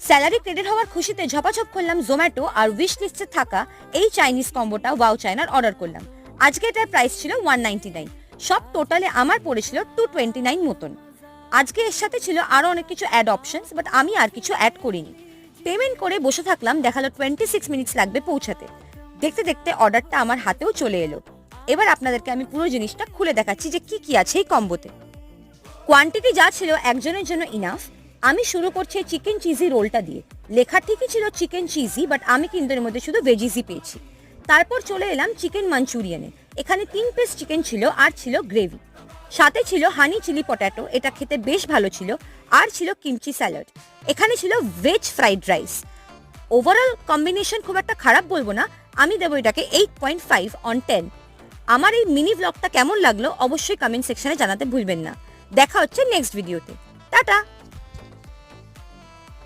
Salary credit হওয়ার খুশিতে ঝপাঝপ করলাম জোম্যাটো আর উইশ লিস্টে থাকা এই চাইনিজ কম্বোটা ওয়াও চাইনার অর্ডার করলাম। আজকে এটার প্রাইস ছিল 199। সব টোটালে আমার পড়েছিল 229 মতন। আজকে এর সাথে ছিল আরো অনেক কিছু অ্যাড অপশনস, বাট আমি আর কিছু অ্যাড করিনি। পেমেন্ট করে বসে থাকলাম, দেখালো 26 মিনিটস লাগবে পৌঁছাতে। দেখতে দেখতে অর্ডারটা আমার হাতেও চলে এলো। এবার আপনাদেরকে আমি পুরো জিনিসটা খুলে দেখাচ্ছি যে কি কি আছে এই কম্বোতে। কোয়ান্টিটি যা ছিল একজনের জন্য ইনাফ। আমি শুরু করছি চিকেন চিজি রোলটা দিয়ে। লেখা ঠিকই ছিল চিকেন চিজি, বাট আমি কিন্তু এর মধ্যে শুধু ভেজিসই পেয়েছি। তারপর চলে এলাম চিকেন মাঞ্চুরিয়ানে। এখানে 3 পিস চিকেন ছিল আর ছিল গ্রেভি। সাথে ছিল হানি চিলি পটেটো, এটা খেতে বেশ ভালো ছিল। আর ছিল কিমচি স্যালাড। এখানে ছিল veg fried rice. Overall combination খুব একটা খারাপ বলবো না, আমি দেবো এটাকে 8.5 অন 10। আমার এই মিনি ব্লগটা কেমন লাগলো অবশ্যই কমেন্ট সেকশনে জানাতে ভুলবেন না। দেখা হচ্ছে নেক্সট ভিডিওতে। টাটা।